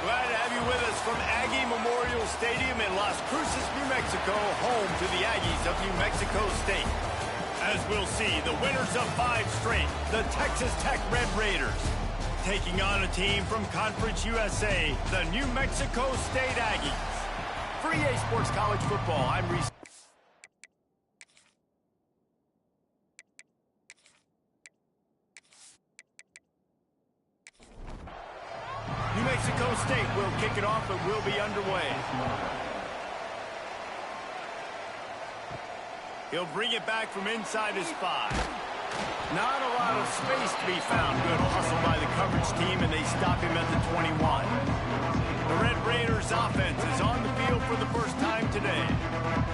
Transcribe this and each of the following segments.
Glad to have you with us from Aggie Memorial Stadium in Las Cruces, New Mexico, home to the Aggies of New Mexico State. As we'll see, the winners of 5 straight, the Texas Tech Red Raiders, taking on a team from Conference USA, the New Mexico State Aggies. For EA Sports College Football, I'm Reese. New Mexico State will kick it off, but will be underway. He'll bring it back from inside his 5. Not a lot of space to be found. Good hustle by the coverage team, and they stop him at the 21. The Red Raiders offense is on the field for the first time today.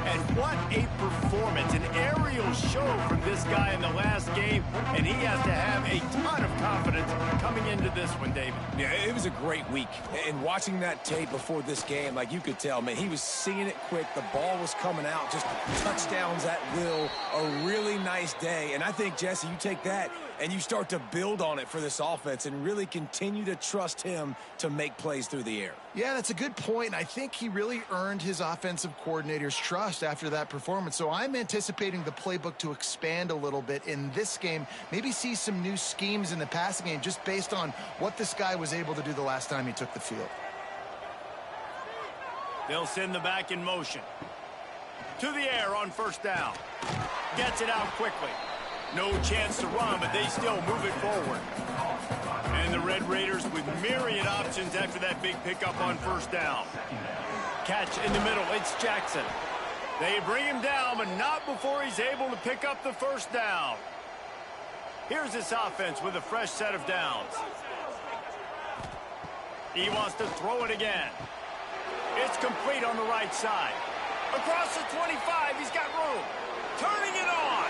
And what a performance, an aerial show from this guy in the last game, and he has to have a ton of confidence coming into this one, David. Yeah, it was a great week. And watching that tape before this game, like you could tell, man, he was seeing it quick. The ball was coming out, just touchdowns at will. A really nice day. And I think, Jesse, you take that and you start to build on it for this offense and really continue to trust him to make plays through the air. Yeah, that's a good point. I think he really earned his offensive coordinator's trust after that performance. So I'm anticipating the playbook to expand a little bit in this game. Maybe see some new schemes in the passing game just based on what this guy was able to do the last time he took the field. They'll send the back in motion. To the air on first down. Gets it out quickly. No chance to run, but they still move it forward. And the Red Raiders with myriad options after that big pickup on first down. Catch in the middle, it's Jackson. They bring him down, but not before he's able to pick up the first down. Here's this offense with a fresh set of downs. He wants to throw it again. It's complete on the right side. Across the 25, he's got room. Turning it on.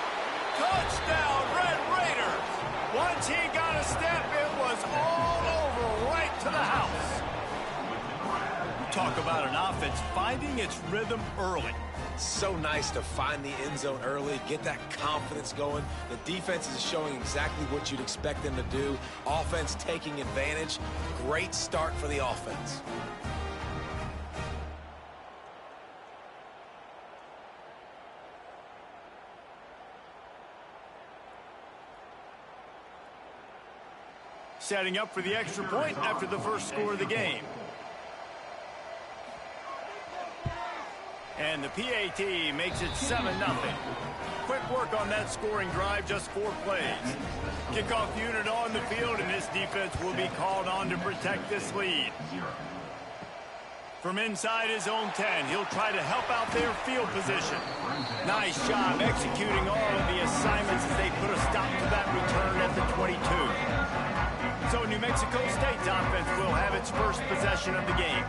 Touchdown, Red Raiders. Once he got a step, it was all over right to the house. Talk about an offense finding its rhythm early. So nice to find the end zone early, get that confidence going. The defense is showing exactly what you'd expect them to do. Offense taking advantage. Great start for the offense. Setting up for the extra point after the first score of the game. And the PAT makes it 7-0. Quick work on that scoring drive, just 4 plays. Kickoff unit on the field, and this defense will be called on to protect this lead. From inside his own 10, he'll try to help out their field position. Nice job executing all of the assignments as they put a stop to that return at the 22. So New Mexico State's offense will have its first possession of the game.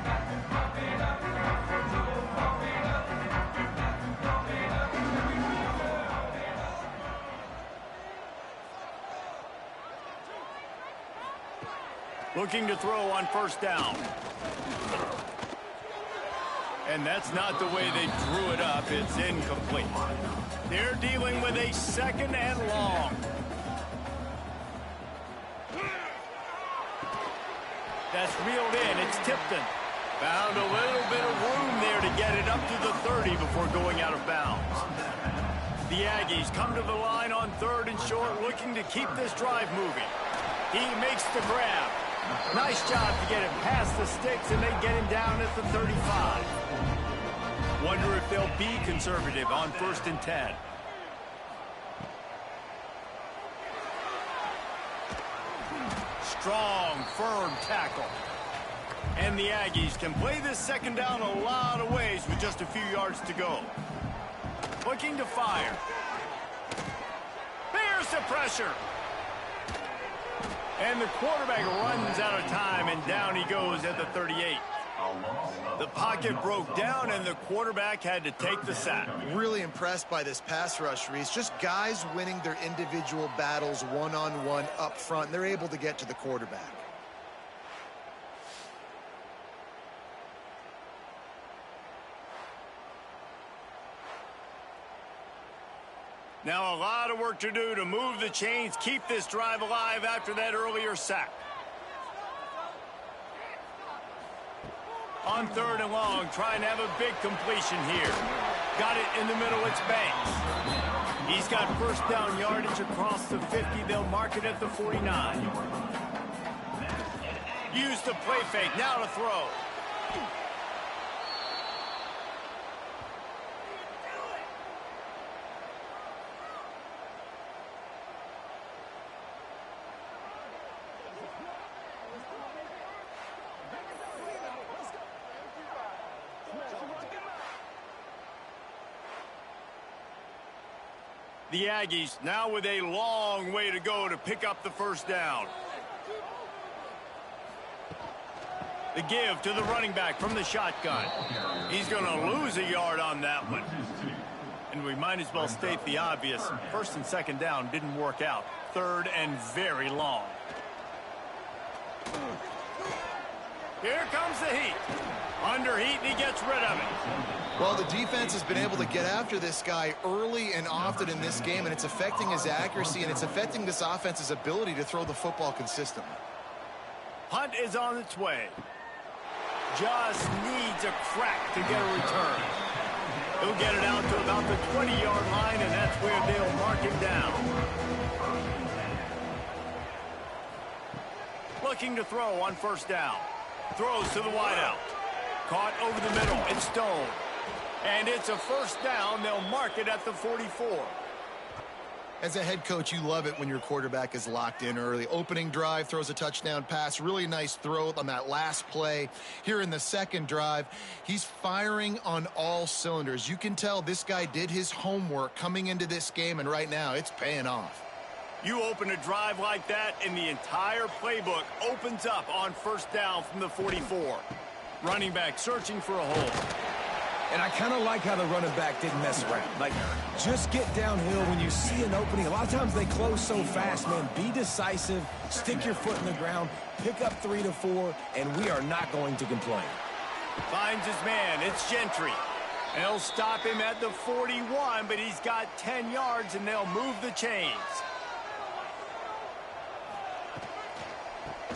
Looking to throw on first down. And that's not the way they drew it up. It's incomplete. They're dealing with a 2nd and long. That's reeled in. It's Tipton. Found a little bit of room there to get it up to the 30 before going out of bounds. The Aggies come to the line on 3rd and short, looking to keep this drive moving. He makes the grab. Nice job to get it past the sticks, and they get him down at the 35. Wonder if they'll be conservative on 1st and 10. Strong, firm tackle. And the Aggies can play this 2nd down a lot of ways with just a few yards to go. Looking to fire. There's the pressure. And the quarterback runs out of time, and down he goes at the 38. The pocket broke down, and the quarterback had to take the sack. Really impressed by this pass rush, Reese. Just guys winning their individual battles one-on-one up front. They're able to get to the quarterback. Now a lot of work to do to move the chains, keep this drive alive after that earlier sack. On 3rd and long, trying to have a big completion here. Got it in the middle, it's Banks. He's got first down yardage across the 50. They'll mark it at the 49. Use the play fake, now to throw. The Aggies now with a long way to go to pick up the first down. The give to the running back from the shotgun. He's going to lose a yard on that one. And we might as well state the obvious. 1st and 2nd down didn't work out. 3rd and very long. Here comes the heat. Under heat, and he gets rid of it. Well, the defense has been able to get after this guy early and often in this game, and it's affecting his accuracy, and it's affecting this offense's ability to throw the football consistently. Hunt is on its way. Just needs a crack to get a return. He'll get it out to about the 20-yard line, and that's where they'll mark him down. Looking to throw on 1st down. Throws to the wideout. Caught over the middle. It's Stone. And it's a 1st down. They'll mark it at the 44. As a head coach, you love it when your quarterback is locked in early. Opening drive, throws a touchdown pass. Really nice throw on that last play. Here in the 2nd drive, he's firing on all cylinders. You can tell this guy did his homework coming into this game, and right now it's paying off. You open a drive like that, and the entire playbook opens up on 1st down from the 44. Running back searching for a hole. And I kind of like how the running back didn't mess around. Like, just get downhill when you see an opening. A lot of times they close so fast, man. Be decisive, stick your foot in the ground, pick up 3 to 4, and we are not going to complain. Finds his man. It's Gentry. They'll stop him at the 41, but he's got 10 yards, and they'll move the chains.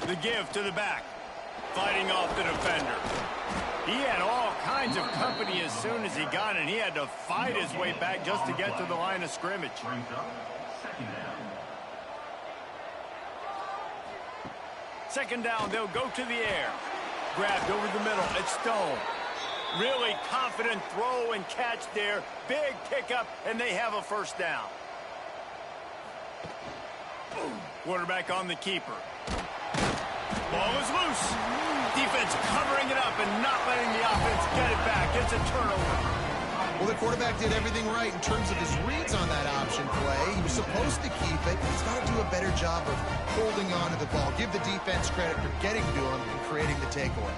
The give to the back. Fighting off the defender. He had all kinds of company as soon as he got it. He had to fight his way back just to get to the line of scrimmage. 2nd down, they'll go to the air. Grabbed over the middle. It's Stone. Really confident throw and catch there. Big pickup, and they have a 1st down. Quarterback on the keeper. Ball is loose. Defense covering it up and not letting the offense get it back. It's a turnover. Well, the quarterback did everything right in terms of his reads on that option play. He was supposed to keep it. He's got to do a better job of holding on to the ball. Give the defense credit for getting to him and creating the takeaway.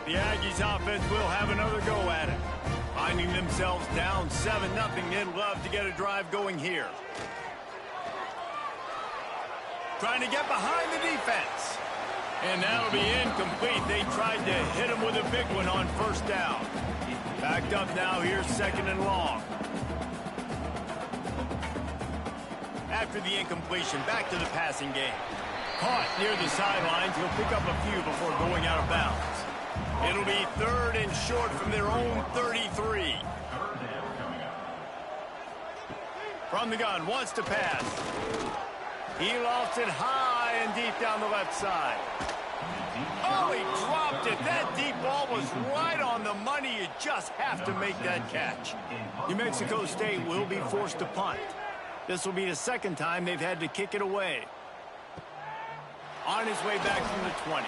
The Aggies offense will have another go at it. Finding themselves down 7-0, they'd love to get a drive going here. Trying to get behind the defense. And that'll be incomplete. They tried to hit him with a big one on 1st down. Backed up now, here's 2nd and long. After the incompletion, back to the passing game. Caught near the sidelines. He'll pick up a few before going out of bounds. It'll be 3rd and short from their own 33. From the gun, wants to pass. He lofts it high and deep down the left side. Oh, he dropped it. That deep ball was right on the money. You just have to make that catch. New Mexico State will be forced to punt. This will be the 2nd time they've had to kick it away. On his way back from the 20.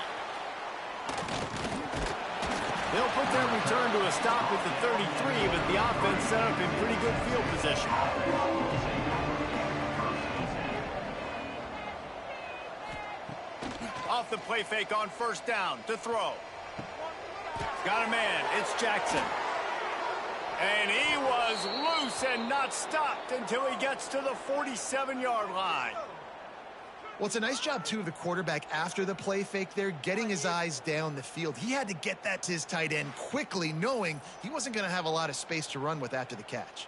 They'll put their return to a stop at the 33, but the offense set up in pretty good field position. Off the play fake on 1st down to throw. Got a man. It's Jackson. And he was loose and not stopped until he gets to the 47-yard line. Well, it's a nice job, too, of the quarterback after the play fake there, getting his eyes down the field. He had to get that to his tight end quickly, knowing he wasn't going to have a lot of space to run with after the catch.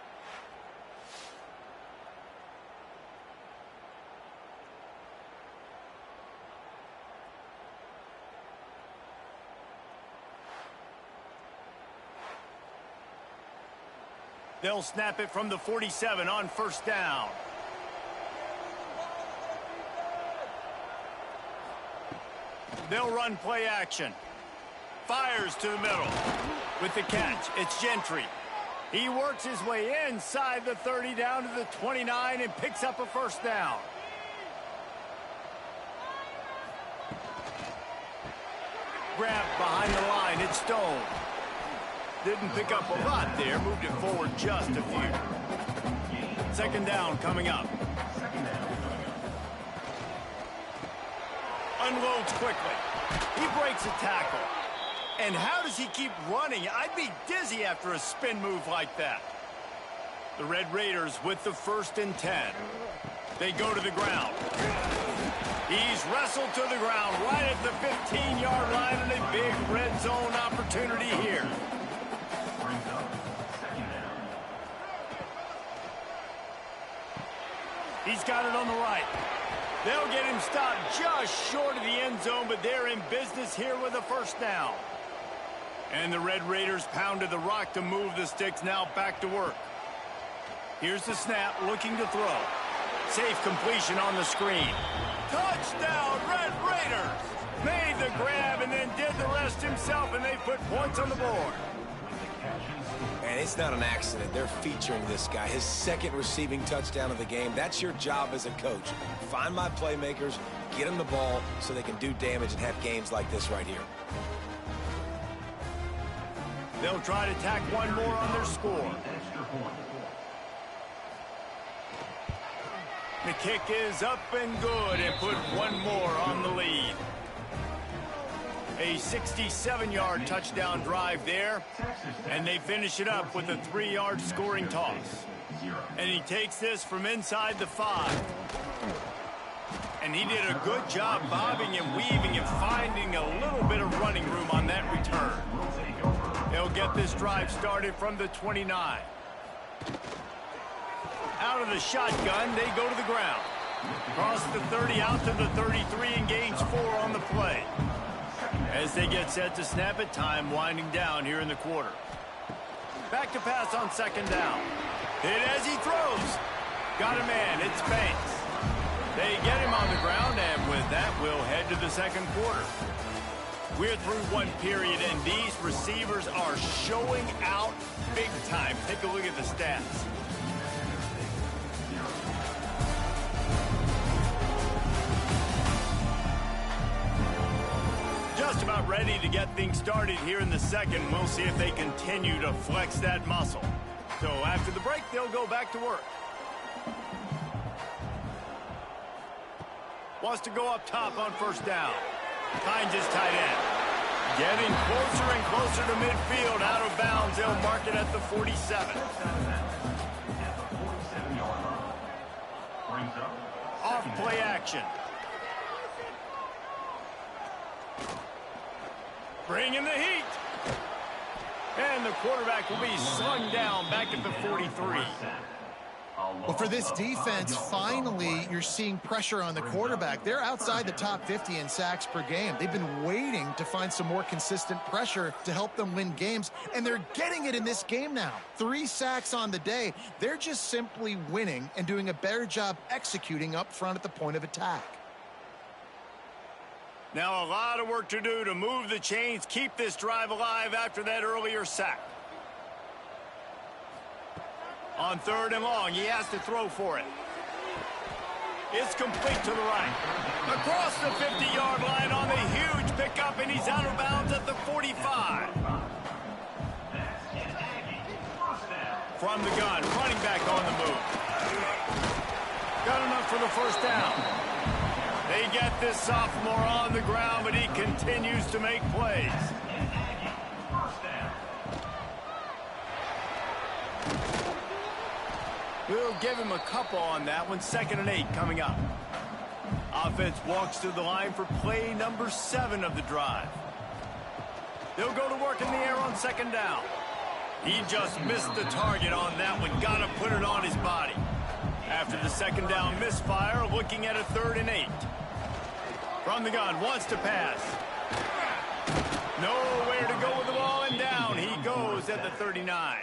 They'll snap it from the 47 on first down. They'll run play action. Fires to the middle. With the catch, it's Gentry. He works his way inside the 30 down to the 29 and picks up a first down. Grab behind the line, it's Stone. Didn't pick up a lot there, moved it forward just a few. Second down coming up. Unloads quickly. He breaks a tackle. And how does he keep running? I'd be dizzy after a spin move like that. The Red Raiders with the 1st and 10. They go to the ground. He's wrestled to the ground right at the 15-yard line, and a big red zone opportunity here. He's got it on the right. They'll get him stopped just short of the end zone, but they're in business here with a first down. And the Red Raiders pounded the rock to move the sticks, now back to work. Here's the snap, looking to throw. Safe completion on the screen. Touchdown, Red Raiders! Made the grab and then did the rest himself, and they put points on the board. And it's not an accident. They're featuring this guy. His 2nd receiving touchdown of the game. That's your job as a coach. Find my playmakers, get them the ball so they can do damage and have games like this right here. They'll try to tack one more on their score. The kick is up and good and put one more on the lead. A 67-yard touchdown drive there, and they finish it up with a 3-yard scoring toss. And he takes this from inside the 5. And he did a good job bobbing and weaving and finding a little bit of running room on that return. They'll get this drive started from the 29. Out of the shotgun, they go to the ground. Cross the 30 out to the 33 and gains 4 on the play. As they get set to snap it, time winding down here in the quarter. Back to pass on second down. Hit as he throws. Got a man, it's Banks. They get him on the ground, and with that, we'll head to the second quarter. We're through one period, and these receivers are showing out big time. Take a look at the stats. Just about ready to get things started here in the second. We'll see if they continue to flex that muscle. So after the break, they'll go back to work. Wants to go up top on first down. Finds his tight end. Getting closer and closer to midfield. Out of bounds. They'll mark it at the 47. Off play action. Bringing the heat. And the quarterback will be slung down back at the 43. Well, for this defense, finally, you're seeing pressure on the quarterback. They're outside the top 50 in sacks per game. They've been waiting to find some more consistent pressure to help them win games, and they're getting it in this game now. 3 sacks on the day. They're just simply winning and doing a better job executing up front at the point of attack. Now a lot of work to do to move the chains, keep this drive alive after that earlier sack. On third and long, he has to throw for it. It's complete to the right. Across the 50-yard line on the huge pickup, and he's out of bounds at the 45. From the gun, running back on the move. Got enough for the first down. They get this sophomore on the ground, but he continues to make plays. We'll give him a couple on that one. 2nd and 8 coming up. Offense walks to the line for play number 7 of the drive. They'll go to work in the air on second down. He just missed the target on that one. Got to put it on his body. After the second down misfire, looking at a 3rd and 8. From the gun, wants to pass. Nowhere to go with the ball, and down he goes at the 39.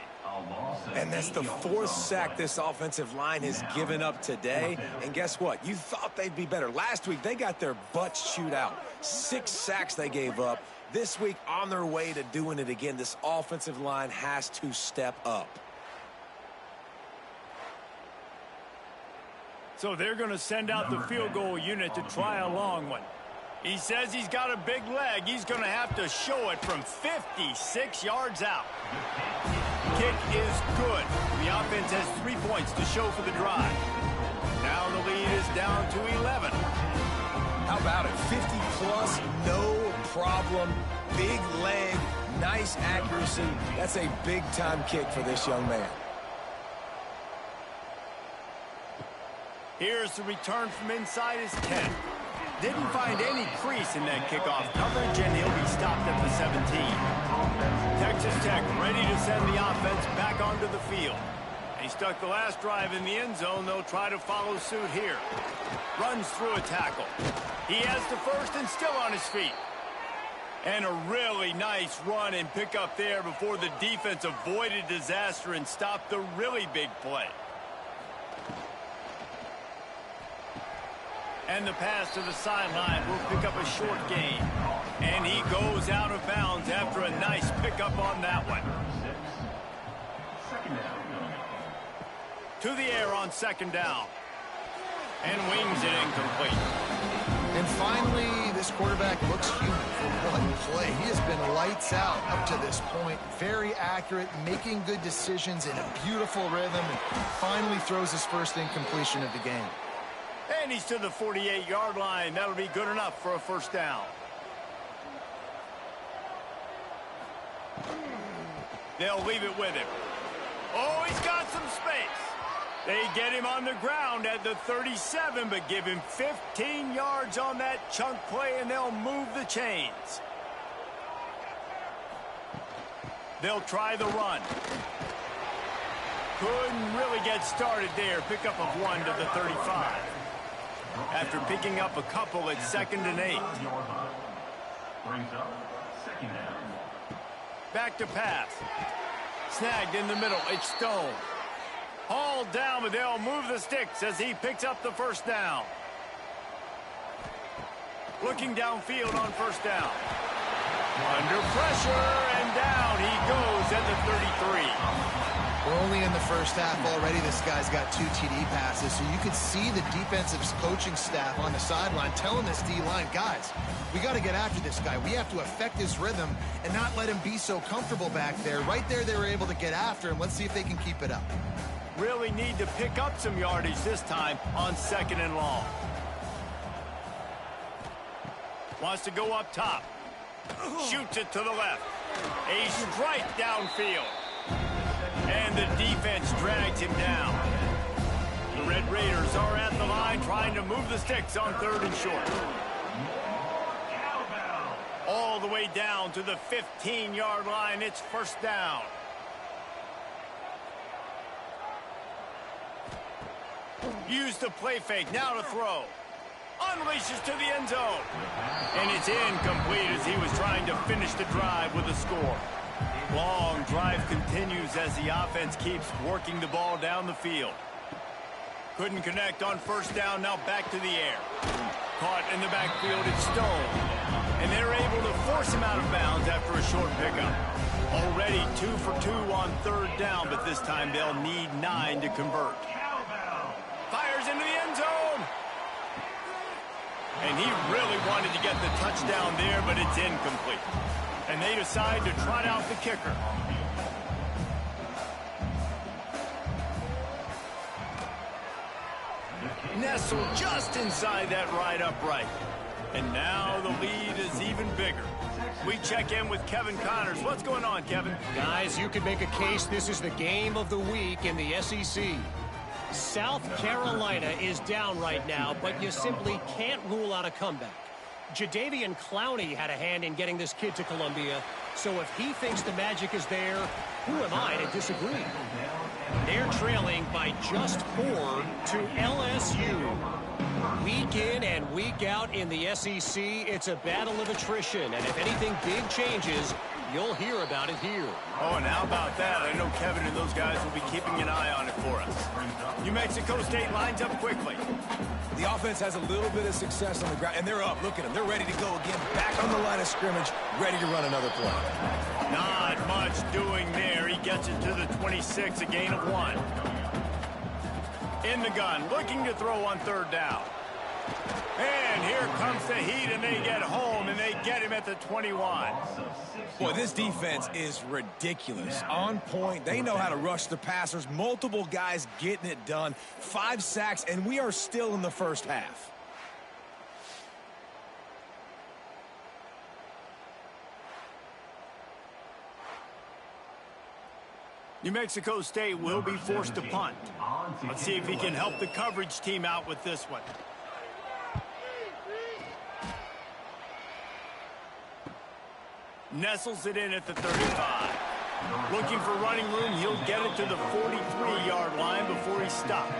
And that's the 4th sack this offensive line has given up today. And guess what? You thought they'd be better. Last week, they got their butts chewed out. 6 sacks they gave up. This week, on their way to doing it again, this offensive line has to step up. So they're going to send out the field goal unit to try a long one. He says he's got a big leg. He's going to have to show it from 56 yards out. Kick is good. The offense has 3 points to show for the drive. Now the lead is down to 11. How about it? 50-plus, no problem. Big leg, nice accuracy. That's a big-time kick for this young man. Here's the return from inside his 10. Didn't find any crease in that kickoff coverage, and he'll be stopped at the 17. Texas Tech ready to send the offense back onto the field. He stuck the last drive in the end zone. They'll try to follow suit here. Runs through a tackle. He has the first and still on his feet. And a really nice run and pick up there before the defense avoided disaster and stopped the really big play. And the pass to the sideline will pick up a short gain. And he goes out of bounds after a nice pickup on that one. To the air on 2nd down. And wings it incomplete. And finally, this quarterback looks human for one play. He has been lights out up to this point. Very accurate, making good decisions in a beautiful rhythm, and finally throws his first incompletion of the game. And he's to the 48-yard line. That'll be good enough for a first down. They'll leave it with him. Oh, he's got some space. They get him on the ground at the 37, but give him 15 yards on that chunk play, and they'll move the chains. They'll try the run. Couldn't really get started there. Pickup of 1 to the 35. After picking up a couple at 2nd and 8. Back to pass. Snagged in the middle. It's Stone. Hauled down, but they'll move the sticks as he picks up the first down. Looking downfield on first down. Under pressure, and down he goes at the 33. We're only in the first half already. This guy's got 2 TD passes, so you could see the defensive coaching staff on the sideline telling this D-line, guys, we got to get after this guy. We have to affect his rhythm and not let him be so comfortable back there. Right there, they were able to get after him. Let's see if they can keep it up. Really need to pick up some yardage this time on 2nd and long. Wants to go up top. Shoots it to the left. A strike downfield. And the defense drags him down. The Red Raiders are at the line trying to move the sticks on 3rd and short. All the way down to the 15-yard line. It's first down. Use the play fake. Now to throw. Unleashes to the end zone. And it's incomplete as he was trying to finish the drive with a score. Long drive continues as the offense keeps working the ball down the field. Couldn't connect on first down. Now back to the air. Caught in the backfield. It's Stone. And they're able to force him out of bounds after a short pickup. Already 2 for 2 on 3rd down, but this time they'll need 9 to convert. Fires into the end zone. And he really wanted to get the touchdown there, but it's incomplete. And they decide to trot out the kicker. Nestled just inside that right upright. And now the lead is even bigger. We check in with Kevin Connors. What's going on, Kevin? Guys, you could make a case this is the game of the week in the SEC. South Carolina is down right now, but you simply can't rule out a comeback. Jadeveon Clowney had a hand in getting this kid to Columbia, so if he thinks the magic is there, who am I to disagree? They're trailing by just 4 to LSU. Week in and week out in the SEC, it's a battle of attrition. And if anything big changes, you'll hear about it here. Oh, and how about that? I know Kevin and those guys will be keeping an eye on it for us. New Mexico State lines up quickly. The offense has a little bit of success on the ground, and they're up. Look at them. They're ready to go again. Back on the line of scrimmage, ready to run another play. Not much doing there. He gets it to the 26, a gain of 1. In the gun, looking to throw on 3rd down. And here comes the heat, and they get home, and they get him at the 21. Boy, this defense is ridiculous. On point. They know how to rush the passers. Multiple guys getting it done. 5 sacks, and we are still in the first half. New Mexico State will be forced to punt. Let's see if he can help the coverage team out with this one. Nestles it in at the 35. Looking for running room, he'll get it to the 43-yard line before he's stopped.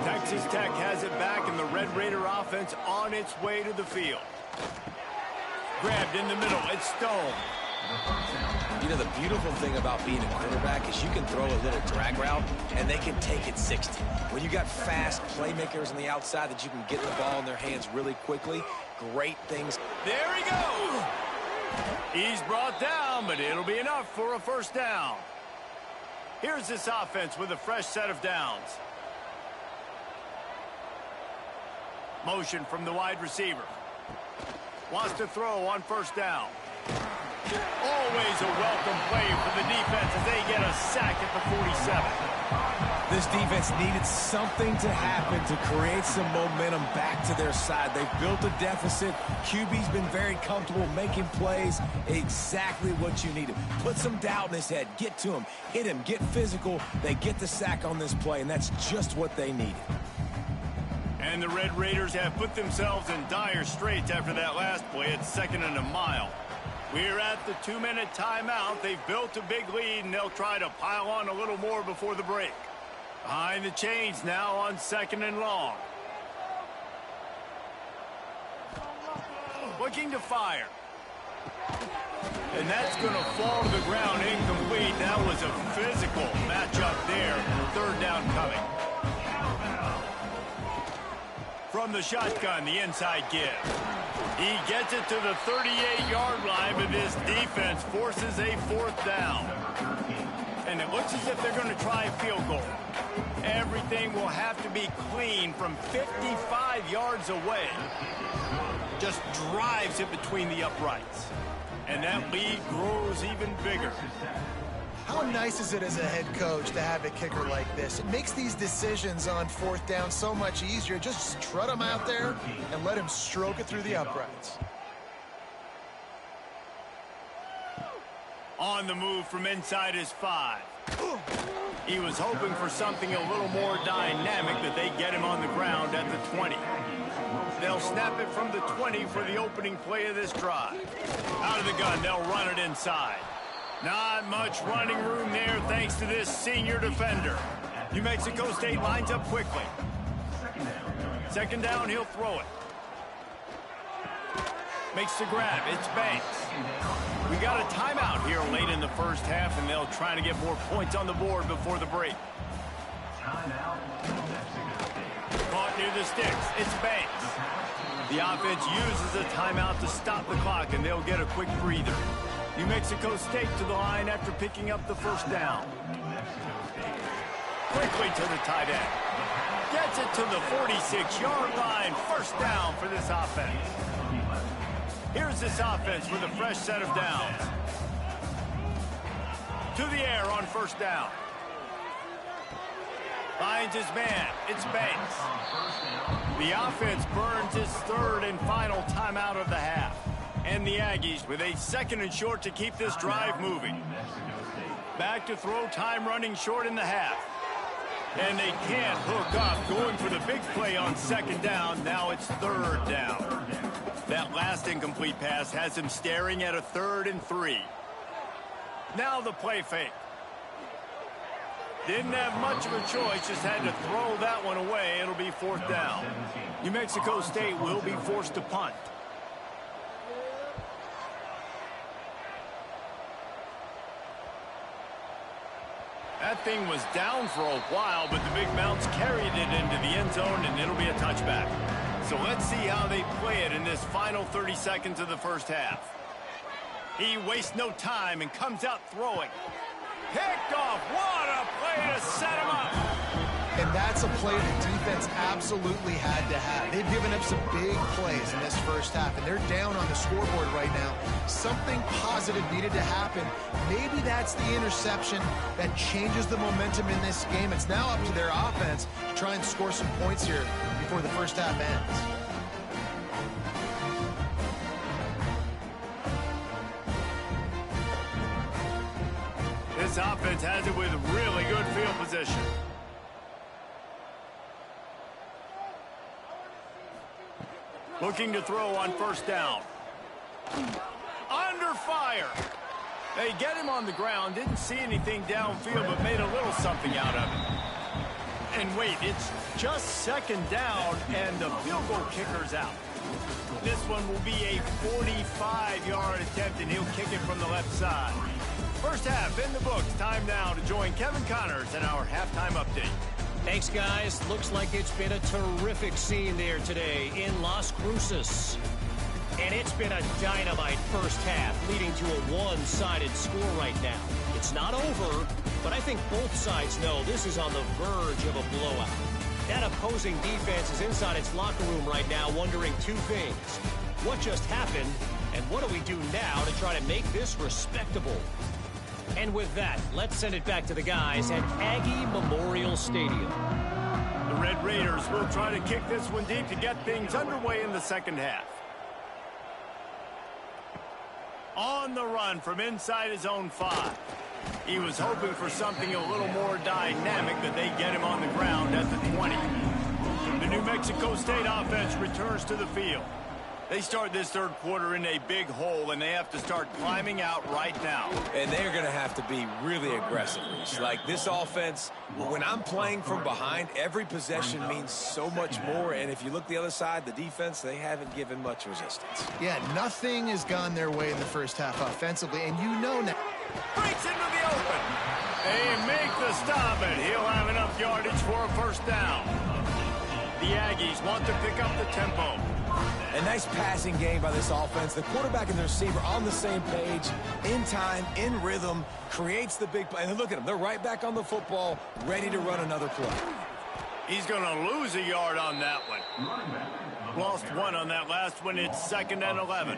Texas Tech has it back, and the Red Raider offense on its way to the field. Grabbed in the middle, it's Stone. You know, the beautiful thing about being a quarterback is you can throw a little drag route, and they can take it 60. When you got fast playmakers on the outside that you can get the ball in their hands really quickly, great things. There he goes! He's brought down, but it'll be enough for a first down. Here's this offense with a fresh set of downs. Motion from the wide receiver. Wants to throw on 1st down. Always a welcome play for the defense as they get a sack at the 47. This defense needed something to happen to create some momentum back to their side. They've built a deficit. QB's been very comfortable making plays. Exactly what you needed. Put some doubt in his head. Get to him. Hit him. Get physical. They get the sack on this play, and that's just what they needed. And the Red Raiders have put themselves in dire straits after that last play. It's 2nd and a mile. We're at the 2-minute timeout. They've built a big lead, and they'll try to pile on a little more before the break. Behind the chains now on 2nd and long. Looking to fire. And that's going to fall to the ground incomplete. That was a physical matchup there. 3rd down coming. From the shotgun, the inside give. He gets it to the 38-yard line, but this defense forces a 4th down. And it looks as if they're going to try a field goal. Everything will have to be clean from 55 yards away. Just drives it between the uprights. And that lead grows even bigger. How nice is it as a head coach to have a kicker like this? It makes these decisions on 4th down so much easier. Just strut him out there and let him stroke it through the uprights. On the move from inside his 5. He was hoping for something a little more dynamic, but they get him on the ground at the 20. They'll snap it from the 20 for the opening play of this drive. Out of the gun, they'll run it inside. Not much running room there thanks to this senior defender. New Mexico State lines up quickly. 2nd down, he'll throw it. Makes the grab. It's Banks. We got a timeout here late in the first half, and they'll try to get more points on the board before the break. Caught near the sticks. It's Banks. The offense uses a timeout to stop the clock, and they'll get a quick breather. New Mexico State to the line after picking up the 1st down. Quickly to the tight end. Gets it to the 46-yard line. 1st down for this offense. Here's this offense with a fresh set of downs. To the air on 1st down. Finds his man. It's Banks. The offense burns his 3rd and final timeout of the half. And the Aggies with a 2nd and short to keep this drive moving. Back to throw, time running short in the half. And they can't hook up, going for the big play on 2nd down. Now it's 3rd down. That last incomplete pass has him staring at a 3rd and 3. Now the play fake. Didn't have much of a choice, just had to throw that one away. It'll be 4th down. New Mexico State will be forced to punt. That thing was down for a while, but the Big Mounts carried it into the end zone, and it'll be a touchback. So let's see how they play it in this final 30 seconds of the first half. He wastes no time and comes out throwing. Picked off. What a play to set him up. And that's a play the defense absolutely had to have. They've given up some big plays in this first half, and they're down on the scoreboard right now. Something positive needed to happen. Maybe that's the interception that changes the momentum in this game. It's now up to their offense to try and score some points here before the first half ends. This offense has it with really good field position. Looking to throw on first down. Under fire. They get him on the ground. Didn't see anything downfield, but made a little something out of it. And wait, it's just second down, and the field goal kicker's out. This one will be a 45-yard attempt, and he'll kick it from the left side. First half in the books. Time now to join Kevin Connors in our halftime update. Thanks, guys. Looks like it's been a terrific scene there today in Las Cruces. And it's been a dynamite first half, leading to a one-sided score right now. It's not over, but I think both sides know this is on the verge of a blowout. That opposing defense is inside its locker room right now wondering two things. What just happened, and what do we do now to try to make this respectable? And with that, let's send it back to the guys at Aggie Memorial Stadium. The Red Raiders will try to kick this one deep to get things underway in the second half. On the run from inside his own 5. He was hoping for something a little more dynamic, but they get him on the ground at the 20. The New Mexico State offense returns to the field. They start this third quarter in a big hole, and they have to start climbing out right now. And they're going to have to be really aggressive. Like this offense, when I'm playing from behind, every possession means so much more. And if you look the other side, the defense, they haven't given much resistance. Yeah, nothing has gone their way in the first half offensively, and you know now. Breaks into the open. They make the stop, and he'll have enough yardage for a first down. The Aggies want to pick up the tempo. A nice passing game by this offense. The quarterback and the receiver on the same page, in time, in rhythm, creates the big play. And look at them. They're right back on the football, ready to run another play. He's going to lose a yard on that one. Lost one on that last one. It's 2nd and 11.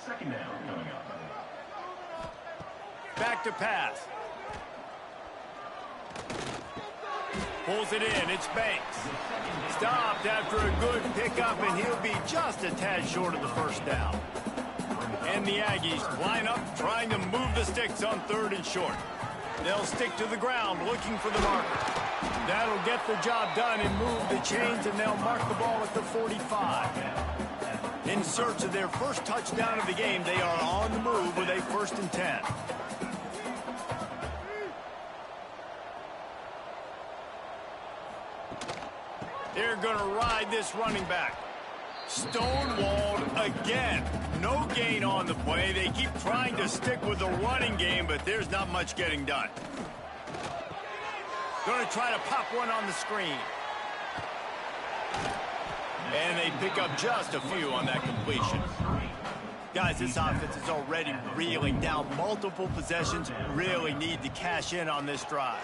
Second down coming up. Back to pass. Pulls it in. It's Banks. Stopped after a good pickup, and he'll be just a tad short of the first down. And the Aggies line up, trying to move the sticks on 3rd and short. They'll stick to the ground, looking for the marker. That'll get the job done and move the chains, and they'll mark the ball at the 45. In search of their first touchdown of the game, they are on the move with a 1st and 10. They're going to ride this running back. Stonewalled again. No gain on the play. They keep trying to stick with the running game, but there's not much getting done. Going to try to pop one on the screen. And they pick up just a few on that completion. Guys, this offense is already reeling down. Multiple possessions, really need to cash in on this drive.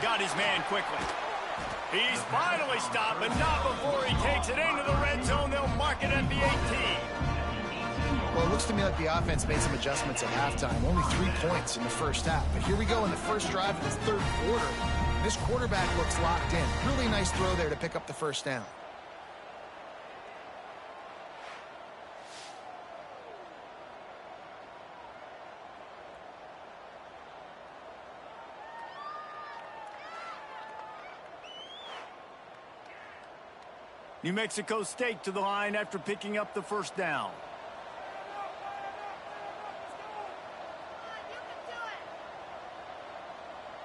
Got his man quickly. He's finally stopped, but not before he takes it into the red zone. They'll mark it at the 18. Well, it looks to me like the offense made some adjustments at halftime. Only 3 points in the first half. But here we go in the first drive of this third quarter. This quarterback looks locked in. Really nice throw there to pick up the first down. New Mexico State to the line after picking up the first down.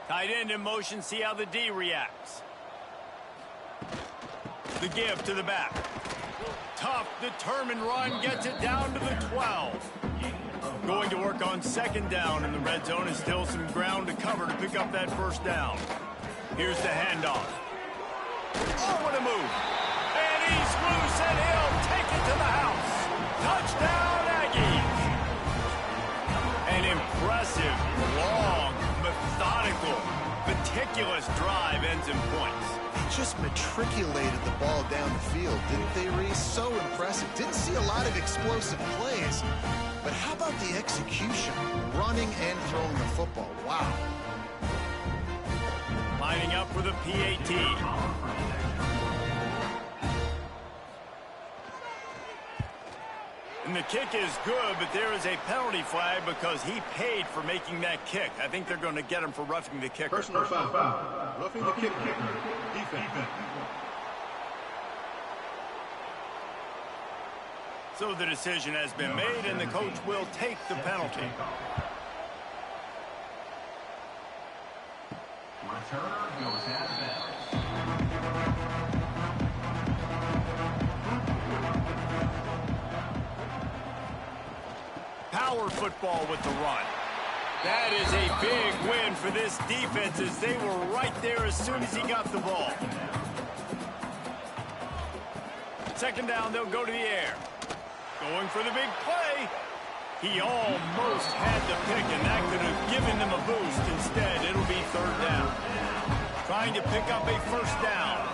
Tight end in motion, see how the D reacts. The give to the back. Tough, determined run gets it down to the 12. Going to work on second down in the red zone, and still some ground to cover to pick up that first down. Here's the handoff. Oh, what a move. And he's loose, and he'll take it to the house. Touchdown, Aggies. An impressive, long, methodical, meticulous drive ends in points. Just matriculated the ball down the field, didn't they, Reese? So impressive. Didn't see a lot of explosive plays, but how about the execution? Running and throwing the football. Wow. Lining up for the PAT. And the kick is good, but there is a penalty flag because he paid for making that kick. I think they're going to get him for roughing the kicker. Personal foul. Roughing the kicker. Defense. So the decision has been made, and the coach will take the penalty. Returner goes out of bounds. Power football with the run. That is a big win for this defense, as they were right there as soon as he got the ball. Second down, they'll go to the air. Going for the big play. He almost had the pick, and that could have given them a boost. Instead, it'll be third down. Trying to pick up a first down.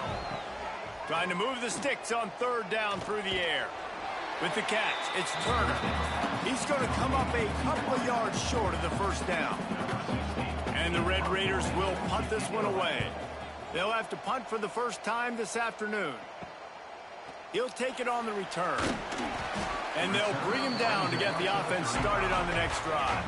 Trying to move the sticks on third down through the air. With the catch, it's Turner. He's going to come up a couple of yards short of the first down. And the Red Raiders will punt this one away. They'll have to punt for the first time this afternoon. He'll take it on the return. And they'll bring him down to get the offense started on the next drive.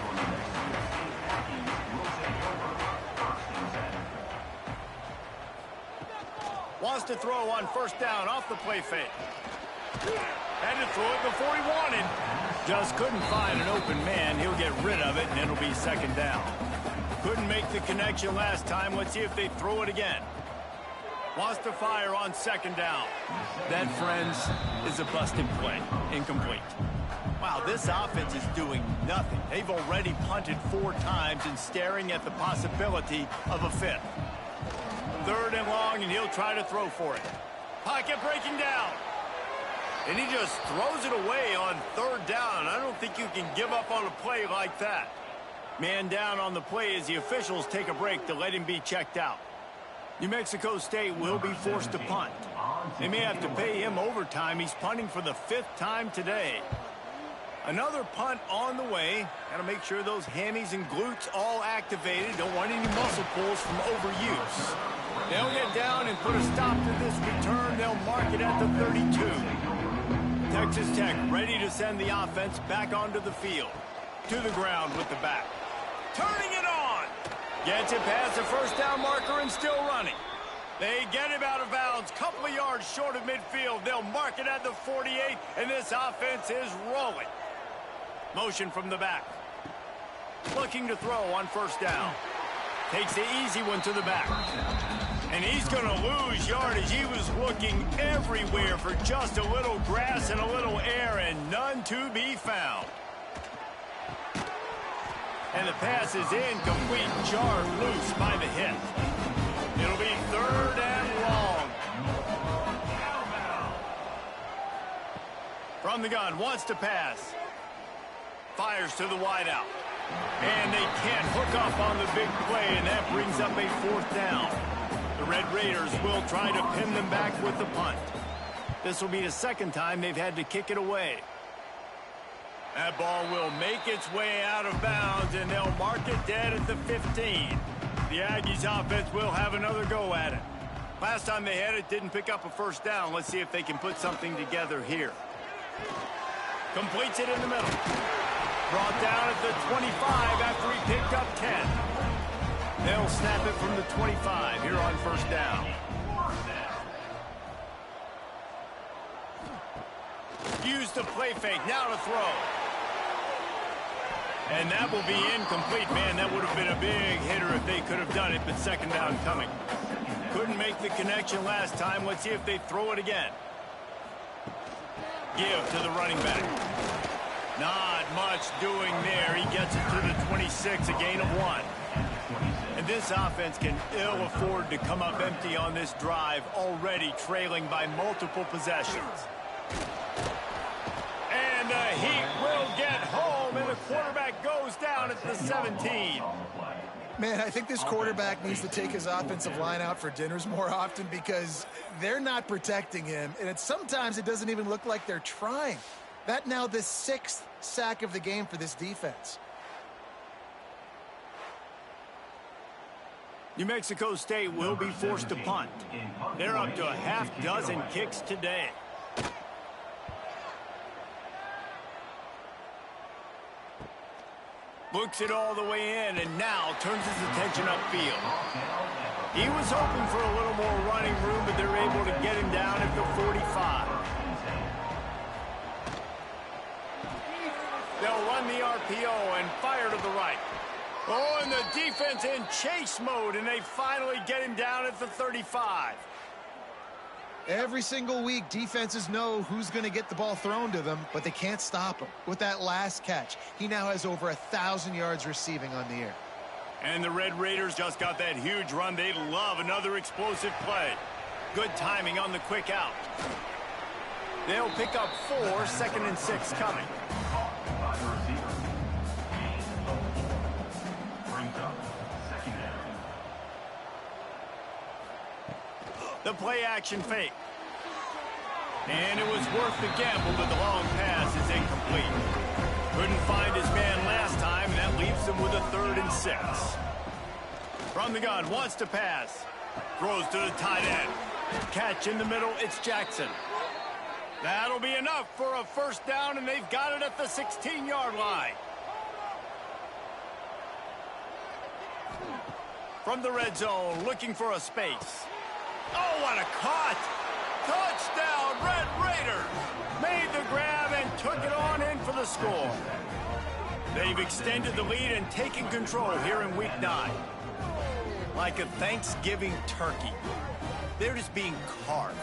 Wants to throw on first down off the play fake. Had to throw it before he wanted. Just couldn't find an open man. He'll get rid of it, and it'll be second down. Couldn't make the connection last time. Let's see if they throw it again. Wants to fire on second down. That, friends, is a busted play. Incomplete. Wow, this offense is doing nothing. They've already punted 4 times and staring at the possibility of a 5th. Third and long, and he'll try to throw for it. Pocket breaking down. And he just throws it away on third down. I don't think you can give up on a play like that. Man down on the play as the officials take a break to let him be checked out. New Mexico State will be forced to punt. They may have to pay him overtime. He's punting for the 5th time today. Another punt on the way. Got to make sure those hammies and glutes all activated. Don't want any muscle pulls from overuse. They'll get down and put a stop to this return. They'll mark it at the 32. Texas Tech ready to send the offense back onto the field. To the ground with the back. Turning it on. Gets it past the first down marker and still running. They get him out of bounds. Couple of yards short of midfield. They'll mark it at the 48, and this offense is rolling. Motion from the back. Looking to throw on first down. Takes the easy one to the back. And he's going to lose yardage. He was looking everywhere for just a little grass and a little air, and none to be found. And the pass is incomplete, jarred loose by the hit. It'll be third and long. From the gun, wants to pass. Fires to the wideout. And they can't hook up on the big play, and that brings up a fourth down. The Red Raiders will try to pin them back with the punt. This will be the second time they've had to kick it away. That ball will make its way out of bounds, and they'll mark it dead at the 15. The Aggies offense will have another go at it. Last time they had it, didn't pick up a first down. Let's see if they can put something together here. Completes it in the middle. Brought down at the 25 after he picked up 10. They'll snap it from the 25 here on first down. Use the play fake, now to throw. And that will be incomplete. Man, that would have been a big hitter if they could have done it, but second down coming. Couldn't make the connection last time. Let's see if they throw it again. Give to the running back. Not much doing there. He gets it to the 26, a gain of 1. And this offense can ill afford to come up empty on this drive, already trailing by multiple possessions. And the Heat will get home, and the quarterback goes down at the 17. Man, I think this quarterback needs to take his offensive line out for dinners more often because they're not protecting him. And sometimes it doesn't even look like they're trying. That now the 6th sack of the game for this defense. New Mexico State will be forced to punt. They're up to a half-dozen kicks today. Looks it all the way in and now turns his attention upfield. He was hoping for a little more running room, but they're able to get him down at the 45. They'll run the RPO and fire to the right. Oh, and the defense in chase mode, and they finally get him down at the 35. Every single week, defenses know who's going to get the ball thrown to them, but they can't stop him. With that last catch, he now has over 1,000 yards receiving on the year. And the Red Raiders just got that huge run. They love another explosive play. Good timing on the quick out. They'll pick up 4, 2nd and 6 coming. The play action fake. And it was worth the gamble, but the long pass is incomplete. Couldn't find his man last time, and that leaves him with a 3rd and 6. From the gun, wants to pass. Throws to the tight end. Catch in the middle, it's Jackson. That'll be enough for a first down, and they've got it at the 16-yard line. From the red zone, looking for a space. Oh, what a cut! Touchdown, Red Raiders! Made the grab and took it on in for the score. They've extended the lead and taken control here in Week 9. Like a Thanksgiving turkey. They're just being carved.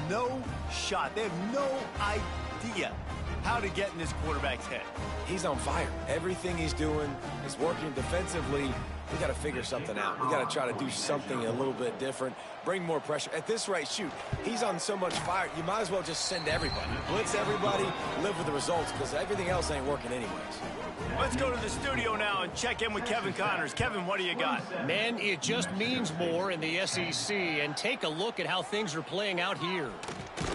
No shot. They have no idea how to get in this quarterback's head. He's on fire. Everything he's doing is working defensively. We got to figure something out. We got to try to do something a little bit different, bring more pressure. At this rate, shoot, he's on so much fire, you might as well just send everybody. Blitz everybody, live with the results, because everything else ain't working anyways. Let's go to the studio now and check in with Kevin Connors. Kevin, what do you got? Man, it just means more in the SEC, and take a look at how things are playing out here.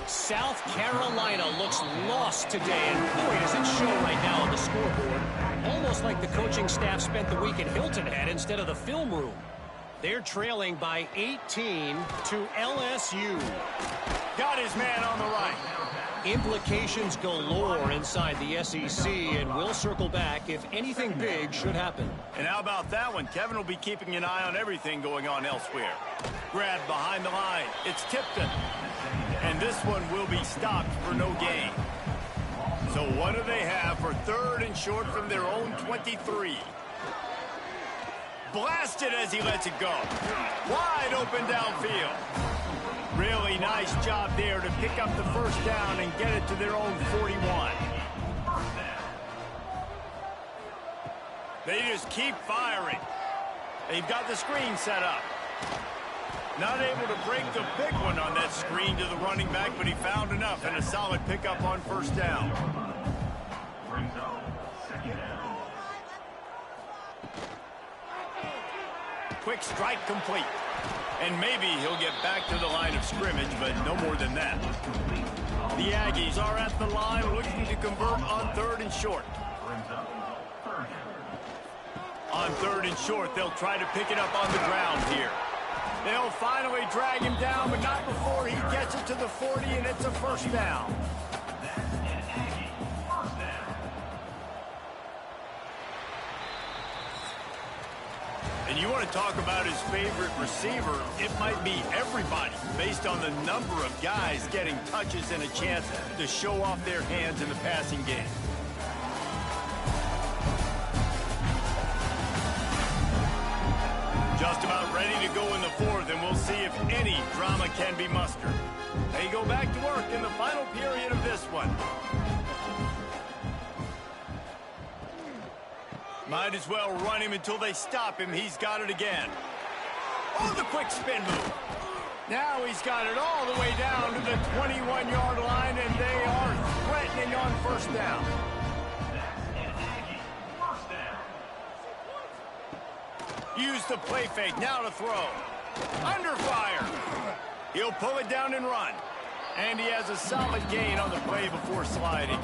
South Carolina looks lost today, and boy, does it show right now on the scoreboard. Almost like the coaching staff spent the week at Hilton Head instead of the film room. They're trailing by 18 to LSU. Got his man on the right. Implications galore inside the SEC, and we'll circle back if anything big should happen. And how about that one? Kevin will be keeping an eye on everything going on elsewhere. Grab behind the line. It's Tipton. And this one will be stopped for no gain. So what do they have for 3rd and short from their own 23? Blasted as he lets it go. Wide open downfield. Really nice job there to pick up the first down and get it to their own 41. They just keep firing. They've got the screen set up. Not able to break the big one on that screen to the running back, but he found enough and a solid pickup on first down. Quick strike complete. And maybe he'll get back to the line of scrimmage, but no more than that. The Aggies are at the line looking to convert on 3rd and short. On 3rd and short, they'll try to pick it up on the ground here. They'll finally drag him down, but not before he gets it to the 40, and it's a first down. And you want to talk about his favorite receiver, it might be everybody, based on the number of guys getting touches and a chance to show off their hands in the passing game. Just about ready to go in the fourth, and we'll see if any drama can be mustered. They go back to work in the final period of this one. Might as well run him until they stop him. He's got it again. Oh, the quick spin move. Now he's got it all the way down to the 21-yard line, and they are threatening on first down. Use the play fake, now to throw. Under fire. He'll pull it down and run. And he has a solid gain on the play before sliding.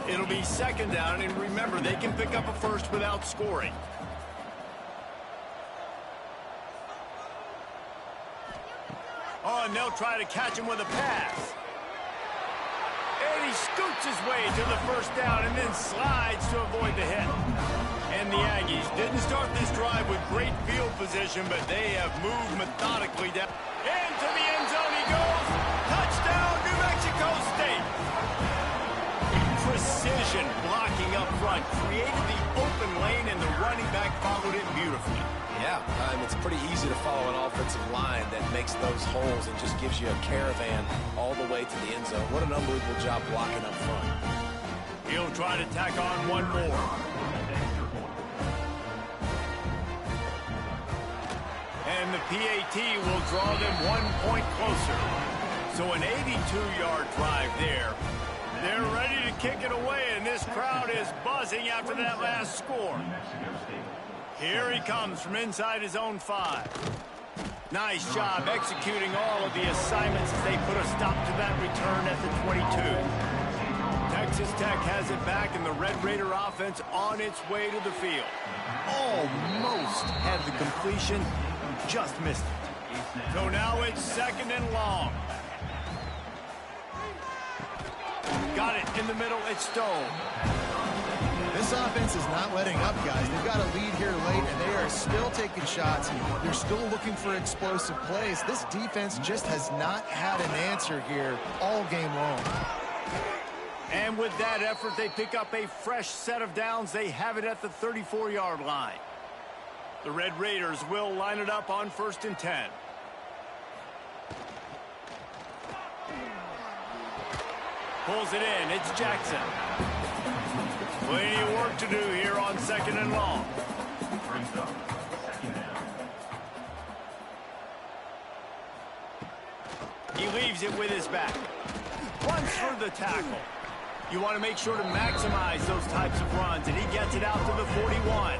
It'll be second down, and remember, they can pick up a first without scoring. Oh, and they'll try to catch him with a pass. And he scoots his way to the first down and then slides to avoid the hit. And the Aggies didn't start this drive with great field position, but they have moved methodically down. Into the end zone he goes. Touchdown, New Mexico State. Precision blocking up front created the open lane, and the running back followed it beautifully. Yeah, it's pretty easy to follow an offensive line that makes those holes and just gives you a caravan all the way to the end zone. What an unbelievable job blocking up front. He'll try to tack on one more. And the PAT will draw them 1 point closer. So an 82-yard drive there. They're ready to kick it away, and this crowd is buzzing after that last score. Here he comes from inside his own 5. Nice job executing all of the assignments as they put a stop to that return at the 22. Texas Tech has it back, and the Red Raider offense on its way to the field. Almost had the completion, just missed it. So now it's second and long. Got it in the middle, it's Stone. This offense is not letting up, guys. They've got a lead here late, and they are still taking shots. They're still looking for explosive plays. This defense just has not had an answer here all game long. And with that effort, they pick up a fresh set of downs. They have it at the 34-yard line. The Red Raiders will line it up on 1st and 10. Pulls it in. It's Jackson. Plenty of work to do here on 2nd and long. He leaves it with his back. Runs through the tackle. You want to make sure to maximize those types of runs, and he gets it out to the 41.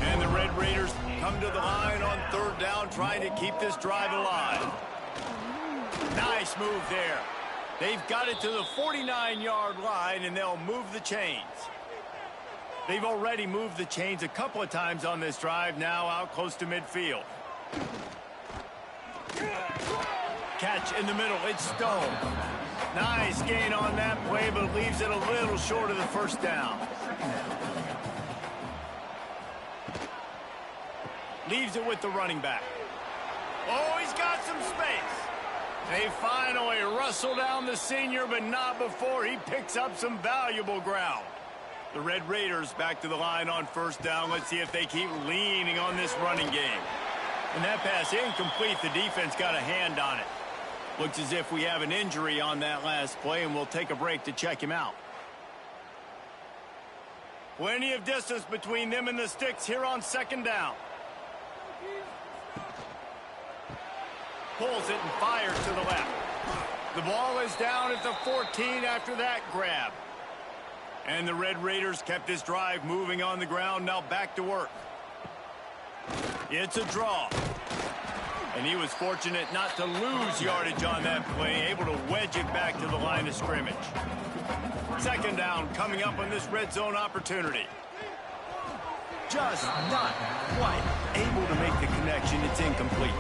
And the Red Raiders come to the line on 3rd down, trying to keep this drive alive. Nice move there. They've got it to the 49-yard line, and they'll move the chains. They've already moved the chains a couple of times on this drive, now out close to midfield. Catch in the middle, it's Stone. Nice gain on that play, but leaves it a little short of the first down. Leaves it with the running back. Oh, he's got some space. They finally wrestle down the senior, but not before he picks up some valuable ground. The Red Raiders back to the line on 1st down. Let's see if they keep leaning on this running game. And that pass incomplete. The defense got a hand on it. Looks as if we have an injury on that last play, and we'll take a break to check him out. Plenty of distance between them and the sticks here on 2nd down. Pulls it and fires to the left. The ball is down at the 14 after that grab. And the Red Raiders kept this drive moving on the ground, now back to work. It's a draw. And he was fortunate not to lose yardage on that play, able to wedge it back to the line of scrimmage. 2nd down coming up on this red zone opportunity. Just not quite able to make the connection. It's incomplete.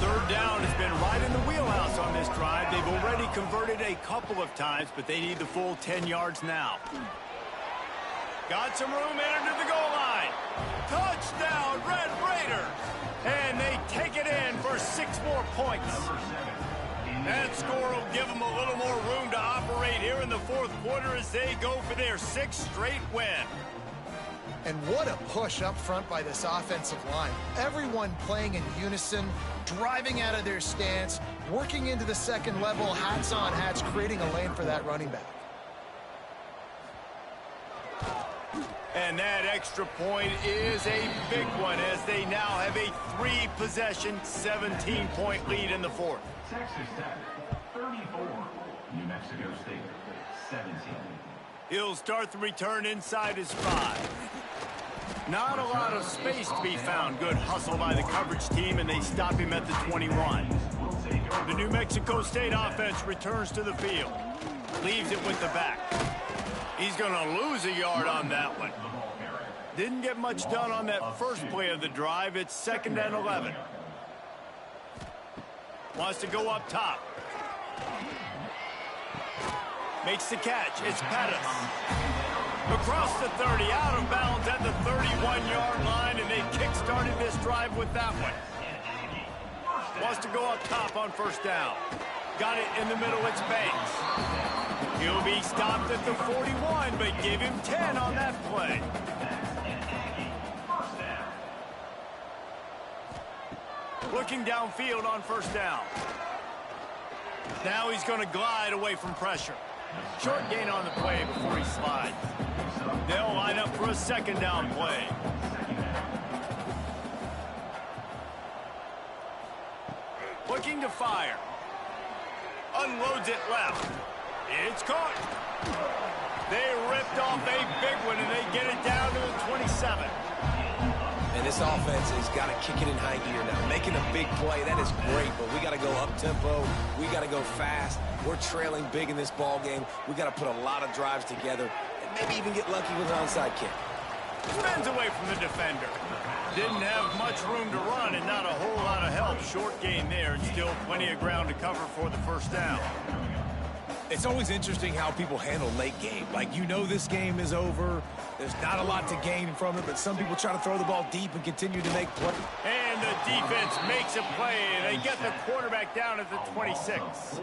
3rd down has been right in the wheelhouse on this drive. They've already converted a couple of times, but they need the full 10 yards now. Got some room entered to the goal line. Touchdown, Red Raiders! And they take it in for 6 more points. That score will give them a little more room to operate here in the 4th quarter as they go for their 6th straight win. And what a push up front by this offensive line. Everyone playing in unison, driving out of their stance, working into the second level, hats on hats, creating a lane for that running back. And that extra point is a big one as they now have a 3-possession, 17-point lead in the fourth. Texas Tech, 34. New Mexico State, 17. He'll start the return inside his 5. Not a lot of space to be found. Good hustle by the coverage team, and they stop him at the 21. The New Mexico State offense returns to the field. Leaves it with the back. He's going to lose a yard on that one. Didn't get much done on that first play of the drive. It's 2nd and 11. Wants to go up top. Makes the catch. It's Pettis. Across the 30, out of bounds at the 31-yard line, and they kick-started this drive with that one. Wants to go up top on 1st down. Got it in the middle, it's Banks. He'll be stopped at the 41, but give him 10 on that play. Looking downfield on 1st down. Now he's going to glide away from pressure. Short gain on the play before he slides. They'll line up for a 2nd down play. Looking to fire. Unloads it left. It's caught. They ripped off a big one, and they get it down to the 27. And this offense has got to kick it in high gear now. Making a big play, that is great, but we got to go up-tempo. We got to go fast. We're trailing big in this ball game. We got to put a lot of drives together and maybe even get lucky with an onside kick. Spins away from the defender. Didn't have much room to run and not a whole lot of help. Short gain there and still plenty of ground to cover for the 1st down. It's always interesting how people handle late game. Like, you know this game is over. There's not a lot to gain from it, but some people try to throw the ball deep and continue to make plays. And the defense makes a play. They get the quarterback down at the 26.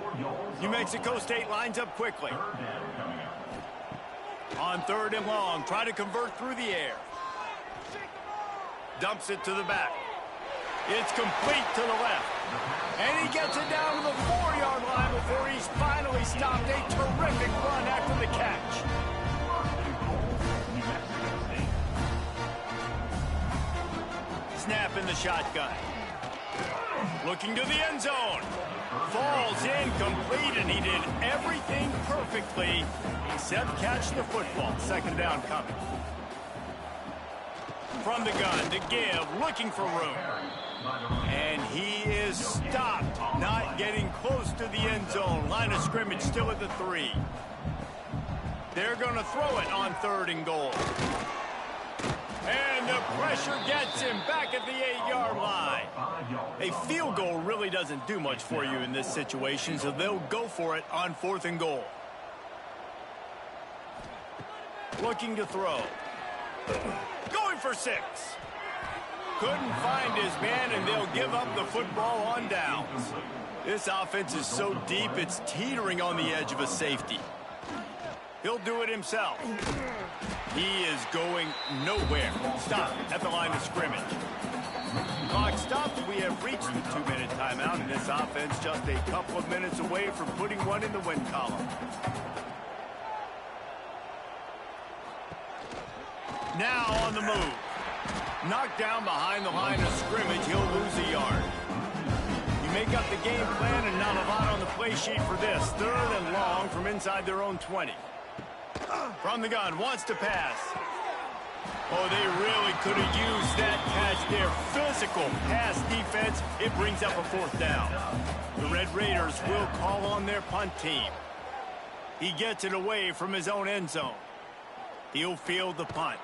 New Mexico State lines up quickly. On 3rd and long, try to convert through the air. Dumps it to the back. It's complete to the left. And he gets it down to the 4-yard line before he's finally stopped. A terrific run after the catch. Snap in the shotgun. Looking to the end zone. Falls incomplete, and he did everything perfectly except catch the football. 2nd down coming. From the gun to give, looking for room. And he is stopped, not getting close to the end zone. Line of scrimmage still at the 3. They're going to throw it on 3rd and goal. And the pressure gets him back at the 8-yard line. A field goal really doesn't do much for you in this situation, so they'll go for it on 4th and goal. Looking to throw. Going for 6. Couldn't find his man, and they'll give up the football on downs. This offense is so deep, it's teetering on the edge of a safety. He'll do it himself. He is going nowhere. Stop at the line of scrimmage. Clock stops. We have reached the 2-minute timeout, and this offense just a couple of minutes away from putting one in the win column. Now on the move. Knocked down behind the line of scrimmage, he'll lose a yard. You make up the game plan and not a lot on the play sheet for this. 3rd and long from inside their own 20. From the gun, wants to pass. Oh, they really could have used that catch there. Physical pass defense. It brings up a 4th down. The Red Raiders will call on their punt team. He gets it away from his own end zone. He'll field the punt.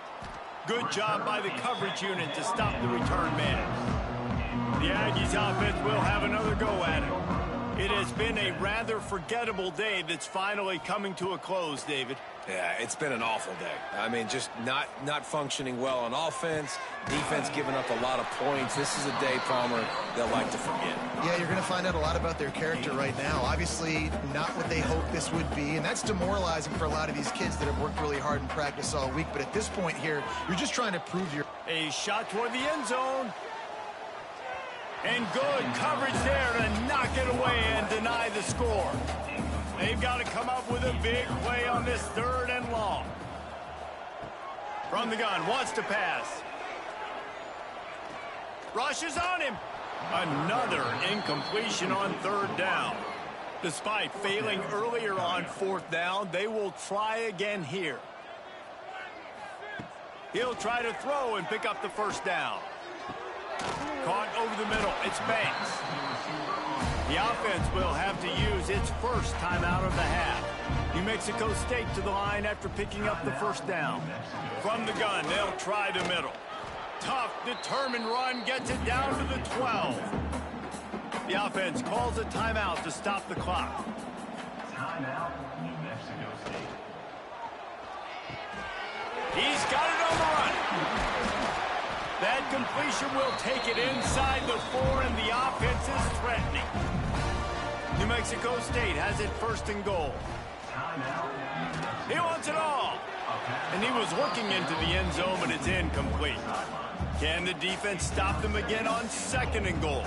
Good job by the coverage unit to stop the return man. The Aggies offense will have another go at it. It has been a rather forgettable day that's finally coming to a close, David. Yeah, it's been an awful day. I mean, just not functioning well on offense, defense giving up a lot of points. This is a day, Palmer, they'll like to forget. Yeah, you're going to find out a lot about their character right now. Obviously, not what they hoped this would be, and that's demoralizing for a lot of these kids that have worked really hard in practice all week. But at this point here, you're just trying to prove your... A shot toward the end zone. And good coverage there to knock it away and deny the score. They've got to come up with a big play on this 3rd and long. From the gun, wants to pass. Rushes on him. Another incompletion on 3rd down. Despite failing earlier on 4th down, they will try again here. He'll try to throw and pick up the 1st down. Caught over the middle. It's Banks. The offense will have to use its first timeout of the half. New Mexico State to the line after picking up the 1st down. From the gun, they'll try the middle. Tough, determined run gets it down to the 12. The offense calls a timeout to stop the clock. Timeout, New Mexico State. He's got it on the run. That completion will take it inside the 4, and the offense is threatening. New Mexico State has it 1st and goal. He wants it all. And he was looking into the end zone, but it's incomplete. Can the defense stop them again on 2nd and goal?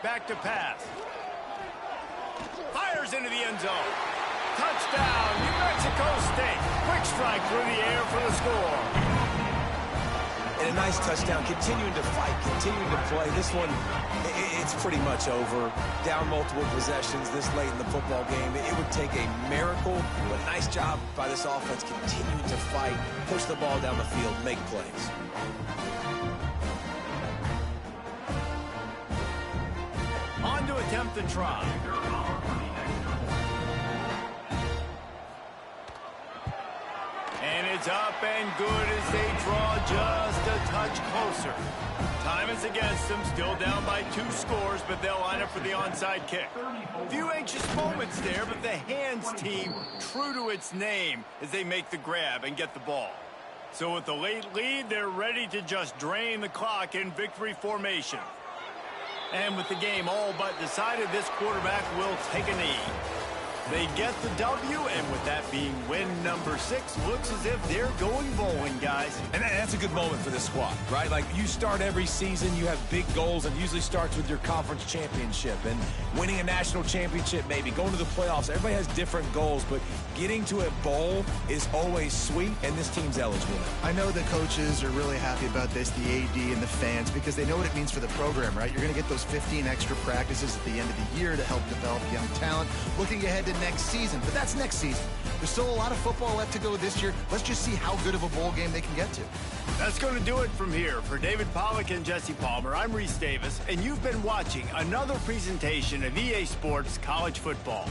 Back to pass. Fires into the end zone. Touchdown, New Mexico State. Quick strike through the air for the score. And a nice touchdown, continuing to fight, continuing to play. This one, it's pretty much over. Down multiple possessions this late in the football game. It would take a miracle, but nice job by this offense continuing to fight, push the ball down the field, make plays. On to attempt the try. And it's up and good as they draw just a touch closer. Time is against them, still down by 2 scores, but they'll line up for the onside kick. A few anxious moments there, but the hands team true to its name as they make the grab and get the ball. So with the late lead, they're ready to just drain the clock in victory formation. And with the game all but decided, this quarterback will take a knee. They get the W, and with that being win number 6, looks as if they're going bowling, guys. And that's a good moment for this squad, right? Like, you start every season, you have big goals, and usually starts with your conference championship and winning a national championship, maybe going to the playoffs. Everybody has different goals, but getting to a bowl is always sweet, and this team's eligible. I know the coaches are really happy about this, the AD and the fans, because they know what it means for the program, right? You're going to get those 15 extra practices at the end of the year to help develop young talent. Looking ahead to next season, but that's next season. There's still a lot of football left to go this year. Let's just see how good of a bowl game they can get to. That's going to do it from here. For David Pollack and Jesse Palmer, I'm Reese Davis, and you've been watching another presentation of EA Sports College Football.